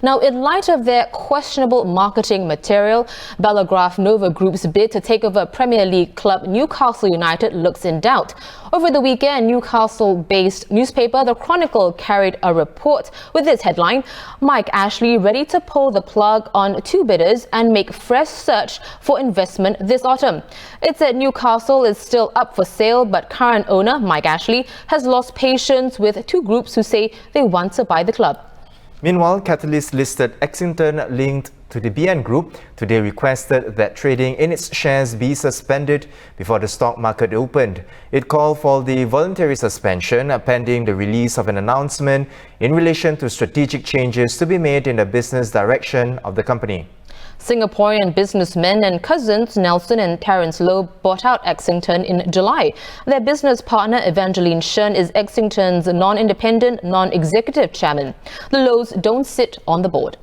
Now, in light of their questionable marketing material, Bellagraph Nova Group's bid to take over Premier League club Newcastle United looks in doubt. Over the weekend, Newcastle-based newspaper The Chronicle carried a report with its headline, "Mike Ashley ready to pull the plug on two bidders and make fresh search for investment this autumn." It said Newcastle is still up for sale, but current owner Mike Ashley has lost patience with two groups who say they want to buy the club. Meanwhile, Catalyst-listed Axington, linked to the BN Group, today requested that trading in its shares be suspended before the stock market opened. It called for the voluntary suspension pending the release of an announcement in relation to strategic changes to be made in the business direction of the company. Singaporean businessmen and cousins Nelson and Terence Low bought out Axington in July. Their business partner Evangeline Shen is Axington's non-independent, non-executive chairman. The Lows don't sit on the board.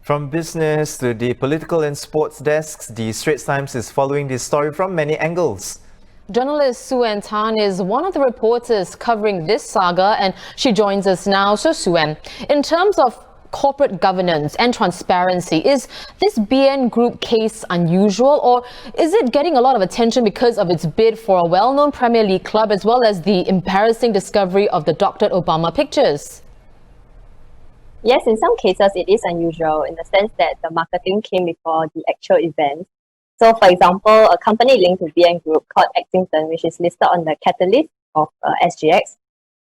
From business to the political and sports desks, the Straits Times is following this story from many angles. Journalist Suen Tan is one of the reporters covering this saga, and she joins us now. So Suen, in terms of corporate governance and transparency, is this BN Group case unusual, or is it getting a lot of attention because of its bid for a well-known Premier League club as well as the embarrassing discovery of the Dr. Obama pictures? Yes, in some cases it is unusual in the sense that the marketing came before the actual event. So for example, a company linked to BN Group called Axington, which is listed on the catalyst of SGX,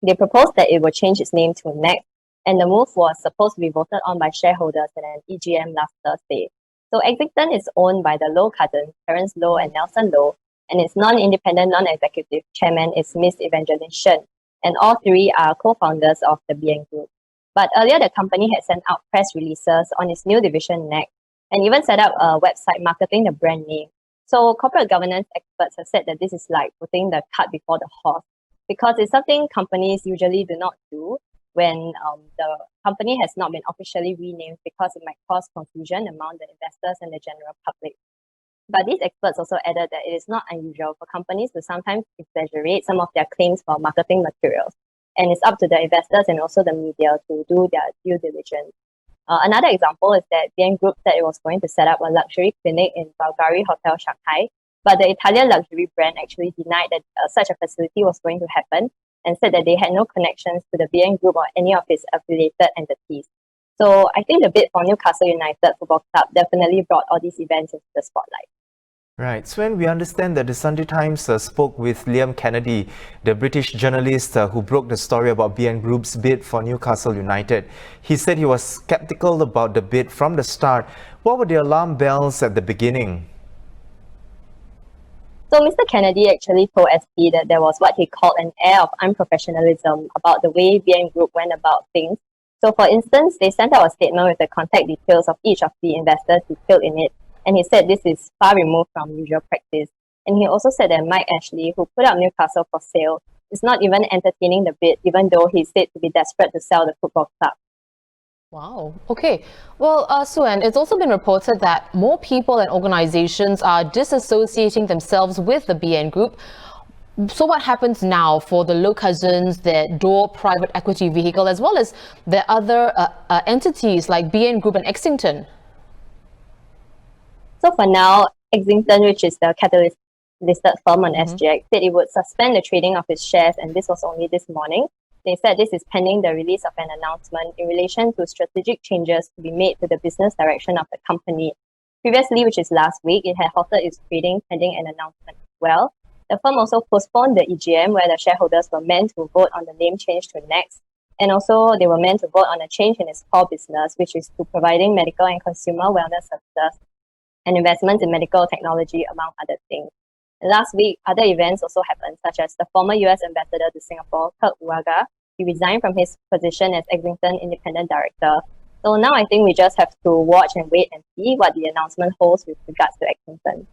they proposed that it will change its name to Next, and the move was supposed to be voted on by shareholders at an EGM last Thursday. So Axington is owned by the Low cousins, Terence Low and Nelson Low, and its non-independent, non-executive chairman is Miss Evangeline Shen, and all three are co-founders of the BN Group. But earlier, the company had sent out press releases on its new division Next, and even set up a website marketing the brand name. So corporate governance experts have said that this is like putting the cart before the horse, because it's something companies usually do not do when the company has not been officially renamed, because it might cause confusion among the investors and the general public. But these experts also added that it is not unusual for companies to sometimes exaggerate some of their claims for marketing materials, and it's up to the investors and also the media to do their due diligence. Another example is that BN Group said it was going to set up a luxury clinic in Bulgari Hotel Shanghai, but the Italian luxury brand actually denied that such a facility was going to happen, and said that they had no connections to the BN Group or any of its affiliated entities. So I think the bid for Newcastle United Football Club definitely brought all these events into the spotlight. Right. So when we understand that the Sunday Times spoke with Liam Kennedy, the British journalist who broke the story about BN Group's bid for Newcastle United. He said he was skeptical about the bid from the start. What were the alarm bells at the beginning? So Mr. Kennedy actually told SP that there was what he called an air of unprofessionalism about the way BN Group went about things. So for instance, they sent out a statement with the contact details of each of the investors detailed in it, and he said this is far removed from usual practice. And he also said that Mike Ashley, who put up Newcastle for sale, is not even entertaining the bid, even though he's said to be desperate to sell the football club. Wow. Okay. Well, Suen, it's also been reported that more people and organizations are disassociating themselves with the BN Group. So what happens now for the Low cousins, their Door private equity vehicle, as well as their other entities like BN Group and Axington? So for now, Axington, which is the catalyst listed firm on SGX, said it would suspend the trading of its shares, and this was only this morning. They said this is pending the release of an announcement in relation to strategic changes to be made to the business direction of the company. Previously, which is last week, it had halted its trading pending an announcement as well. The firm also postponed the EGM where the shareholders were meant to vote on the name change to Next, and also they were meant to vote on a change in its core business, which is to providing medical and consumer wellness services and investments in medical technology, among other things. And last week, other events also happened, such as the former US ambassador to Singapore, Kirk Uwaga. He resigned from his position as Axington independent director. So now I think we just have to watch and wait and see what the announcement holds with regards to Axington.